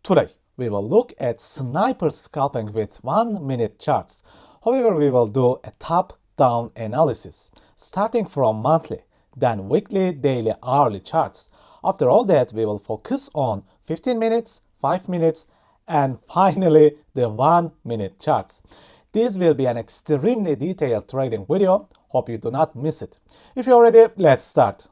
Today, we will look at sniper scalping with 1-minute charts. However, we will do a top-down analysis, starting from monthly, then weekly, daily, hourly charts. After all that, we will focus on 15 minutes, 5 minutes, and finally, the 1-minute charts. This will be an extremely detailed trading video. Hope you do not miss it. If you're ready, let's start.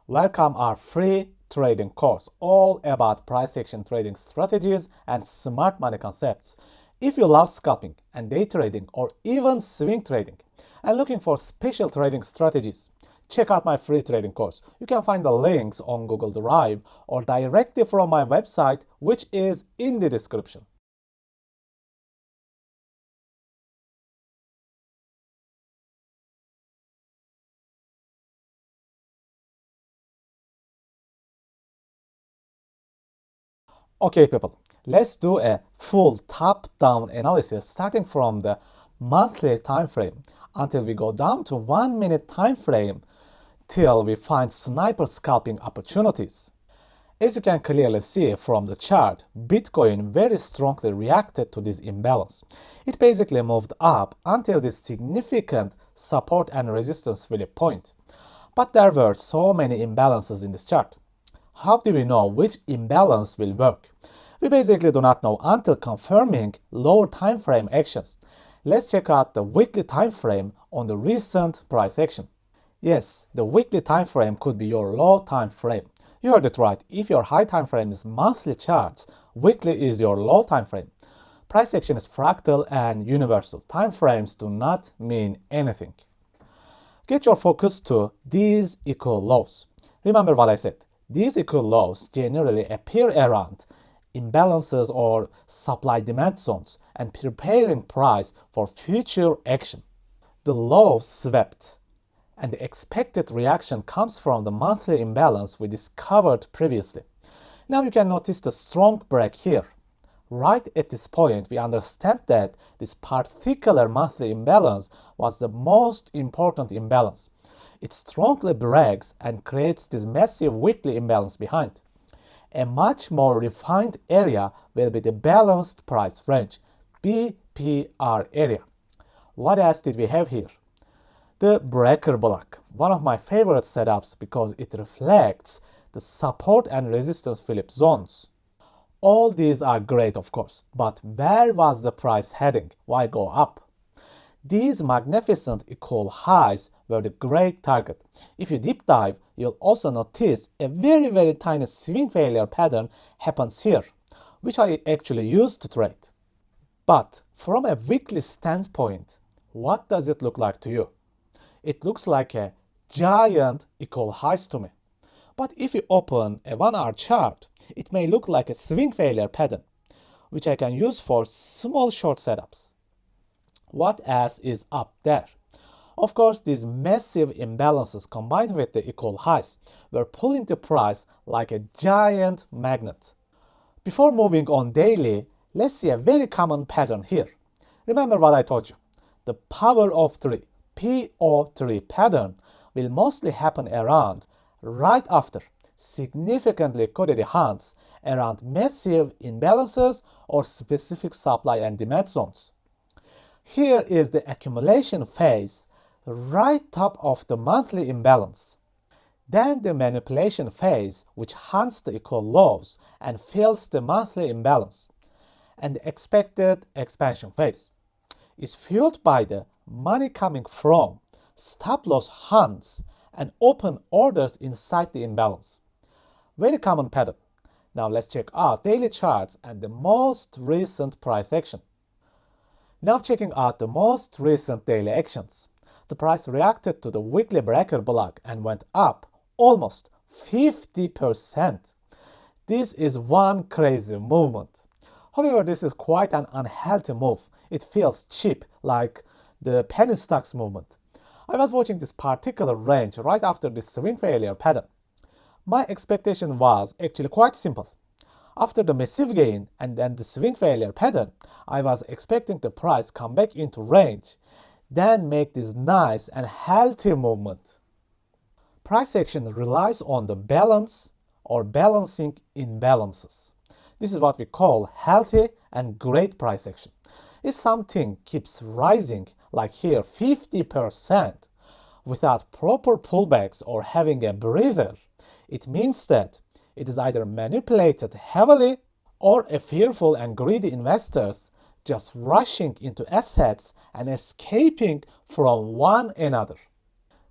Welcome our free trading course, all about price action trading strategies and smart money concepts. If you love scalping and day trading or even swing trading and looking for special trading strategies, check out my free trading course. You can find the links on Google Drive or directly from my website, which is in the description. Okay, people, let's do a full top-down analysis starting from the monthly time frame until we go down to 1-minute time frame till we find sniper scalping opportunities. As you can clearly see from the chart, Bitcoin very strongly reacted to this imbalance. It basically moved up until this significant support and resistance value point. But there were so many imbalances in this chart. How do we know which imbalance will work? We basically do not know until confirming lower time frame actions. Let's check out the weekly time frame on the recent price action. Yes, the weekly time frame could be your low time frame. You heard it right. If your high time frame is monthly charts, weekly is your low time frame. Price action is fractal and universal. Time frames do not mean anything. Get your focus to these equal lows. Remember what I said. These equal lows generally appear around imbalances or supply-demand zones and preparing price for future action. The low swept, and the expected reaction comes from the monthly imbalance we discovered previously. Now you can notice the strong break here. Right at this point, we understand that this particular monthly imbalance was the most important imbalance. It strongly breaks and creates this massive weekly imbalance behind. A much more refined area will be the balanced price range, BPR area. What else did we have here? The breaker block, one of my favorite setups because it reflects the support and resistance flip zones. All these are great, of course, but where was the price heading? Why go up? These magnificent equal highs were the great target. If you deep dive, you'll also notice a very tiny swing failure pattern happens here, which I actually use to trade. But from a weekly standpoint, what does it look like to you? It looks like a giant equal highs to me. But if you open a 1-hour chart, it may look like a swing failure pattern, which I can use for small short setups. What else is up there? Of course, these massive imbalances combined with the equal highs were pulling the price like a giant magnet. Before moving on daily, let's see a very common pattern here. Remember what I told you. The power of 3, PO3 pattern will mostly happen around right after significant liquidity hunts around massive imbalances or specific supply and demand zones. Here is the accumulation phase right top of the monthly imbalance. Then the manipulation phase, which hunts the equal lows and fills the monthly imbalance. And the expected expansion phase is fueled by the money coming from stop loss hunts and open orders inside the imbalance. Very common pattern. Now let's check out daily charts and the most recent price action. Now checking out the most recent daily actions. The price reacted to the weekly breaker block and went up almost 50%. This is one crazy movement. However, this is quite an unhealthy move. It feels cheap, like the penny stocks movement. I was watching this particular range right after this swing failure pattern. My expectation was actually quite simple. After the massive gain and then the swing failure pattern, I was expecting the price come back into range, then make this nice and healthy movement. Price action relies on the balance or balancing imbalances. This is what we call healthy and great price action. If something keeps rising, like here 50%, without proper pullbacks or having a breather, it means that it is either manipulated heavily or a fearful and greedy investors just rushing into assets and escaping from one another.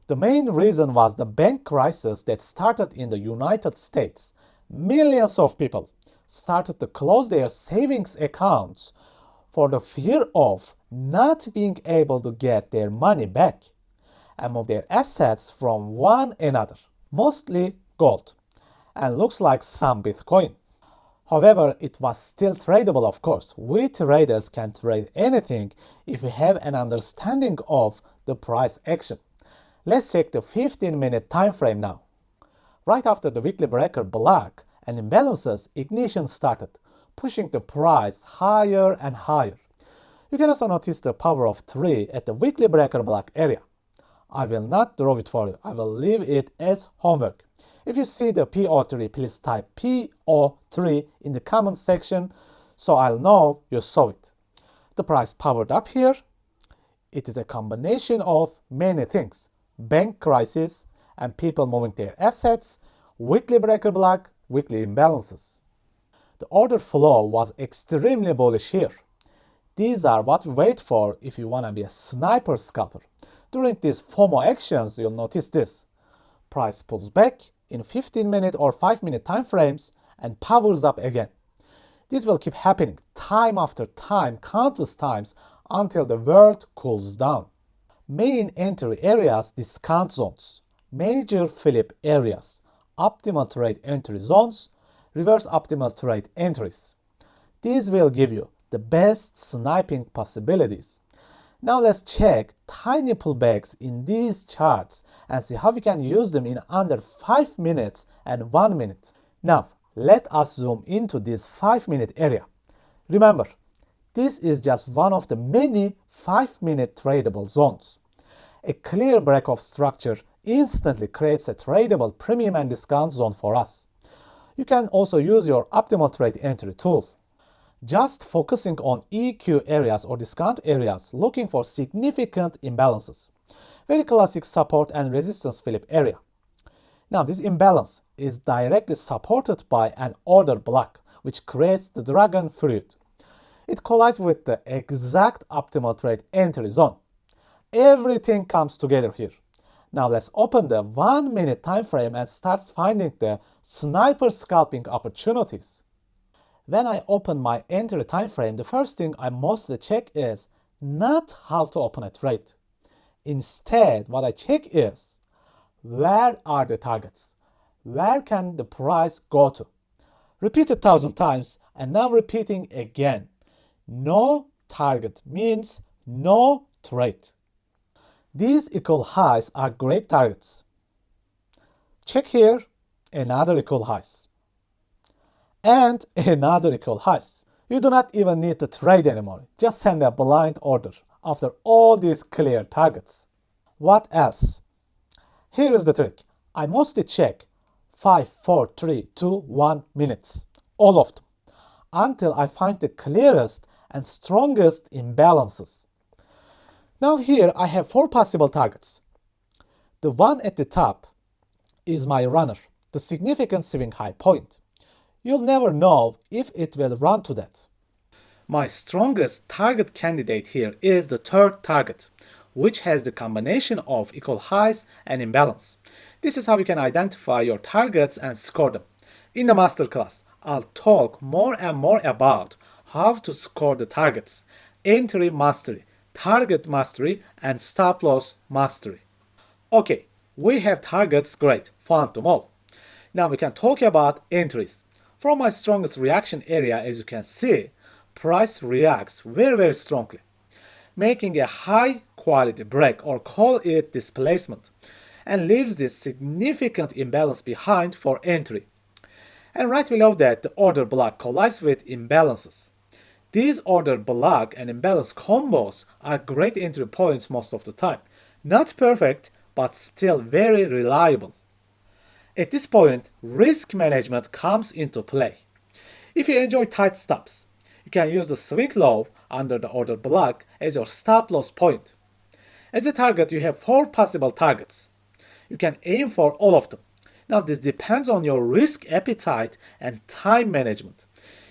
The main reason was the bank crisis that started in the United States. Millions of people started to close their savings accounts for the fear of not being able to get their money back and move their assets from one another, mostly gold, and looks like some Bitcoin. However, it was still tradable, of course. We traders can trade anything if we have an understanding of the price action. Let's check the 15-minute time frame now. Right after the weekly breaker block and imbalances, ignition started, pushing the price higher and higher. You can also notice the power of 3 at the weekly breaker block area. I will not draw it for you. I will leave it as homework. If you see the PO3, please type PO3 in the comment section so I'll know you saw it. The price powered up here. It is a combination of many things: bank crisis and people moving their assets, weekly breaker block, weekly imbalances. The order flow was extremely bullish here. These are what we wait for if you want to be a sniper scalper. During these FOMO actions, you'll notice this. Price pulls back in 15-minute or 5-minute time frames and powers up again. This will keep happening time after time, countless times, until the world cools down. Main entry areas, discount zones, major flip areas, optimal trade entry zones, reverse optimal trade entries. These will give you the best sniping possibilities. Now let's check tiny pullbacks in these charts and see how we can use them in under 5 minutes and 1 minute. Now, let us zoom into this 5-minute area. Remember, this is just one of the many 5-minute tradable zones. A clear break of structure instantly creates a tradable premium and discount zone for us. You can also use your optimal trade entry tool. Just focusing on EQ areas or discount areas, looking for significant imbalances. Very classic support and resistance flip area. Now this imbalance is directly supported by an order block, which creates the dragon fruit. It collides with the exact optimal trade entry zone. Everything comes together here. Now let's open the 1-minute time frame and start finding the sniper scalping opportunities. When I open my entry time frame, the first thing I mostly check is not how to open a trade. Instead, what I check is, where are the targets? Where can the price go to? Repeat 1,000 times and now repeating again. No target means no trade. These equal highs are great targets. Check here, another equal highs. And another equal highs. You do not even need to trade anymore. Just send a blind order after all these clear targets. What else? Here is the trick. I mostly check 5, 4, 3, 2, 1 minutes. All of them. Until I find the clearest and strongest imbalances. Now here I have 4 possible targets. The one at the top is my runner, the significant swing high point. You'll never know if it will run to that. My strongest target candidate here is the third target, which has the combination of equal highs and imbalance. This is how you can identify your targets and score them. In the masterclass, I'll talk more and more about how to score the targets, entry mastery, target mastery, and stop loss mastery. Okay, we have targets, great, found them all. Now we can talk about entries. From my strongest reaction area, as you can see, price reacts very strongly, making a high quality break, or call it displacement, and leaves this significant imbalance behind for entry. And right below that, the order block collides with imbalances. These order block and imbalance combos are great entry points most of the time. Not perfect, but still very reliable. At this point, risk management comes into play. If you enjoy tight stops, you can use the swing low under the order block as your stop loss point. As a target, you have 4 possible targets. You can aim for all of them. Now, this depends on your risk appetite and time management.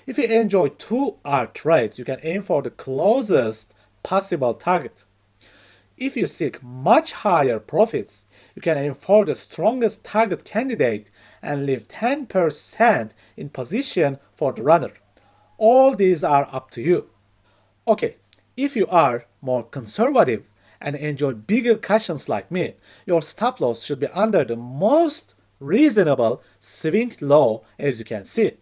If you enjoy 2-hour trades, you can aim for the closest possible target. If you seek much higher profits, you can aim for the strongest target candidate and leave 10% in position for the runner. All these are up to you. Okay, if you are more conservative and enjoy bigger cushions like me, your stop loss should be under the most reasonable swing low, as you can see.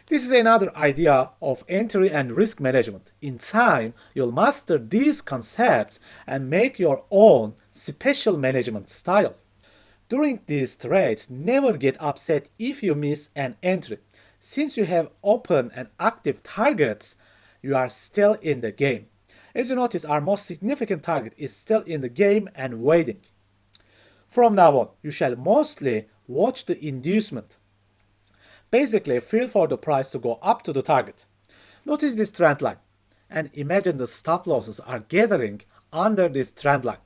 This is another idea of entry and risk management. In time, you'll master these concepts and make your own special management style. During these trades, never get upset if you miss an entry. Since you have open and active targets, you are still in the game. As you notice, our most significant target is still in the game and waiting. From now on, you shall mostly watch the inducement. Basically, feel for the price to go up to the target. Notice this trend line and imagine the stop losses are gathering under this trend line.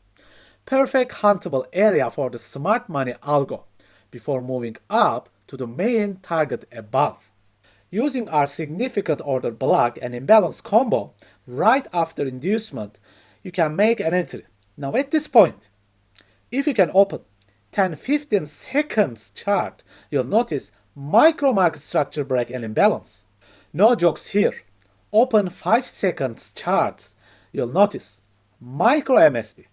Perfect huntable area for the smart money algo before moving up to the main target above. Using our significant order block and imbalance combo right after inducement, you can make an entry. Now at this point, if you can open 10-15 seconds chart, you'll notice micro market structure break and imbalance. No jokes here. Open 5 seconds charts, you'll notice micro MSB,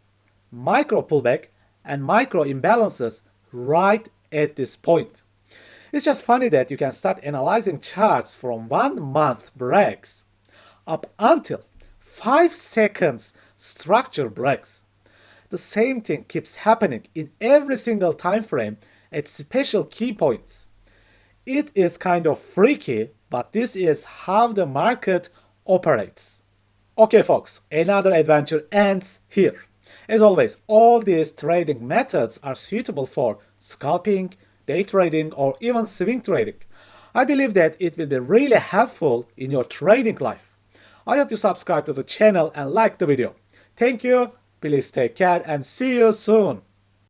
micro pullback, and micro imbalances right at this point. It's just funny that you can start analyzing charts from 1 month breaks up until 5 seconds structure breaks. The same thing keeps happening in every single time frame at special key points. It is kind of freaky, but this is how the market operates. Okay folks, another adventure ends here. As always, all these trading methods are suitable for scalping, day trading, or even swing trading. I believe that it will be really helpful in your trading life. I hope you subscribe to the channel and like the video. Thank you, please take care and see you soon.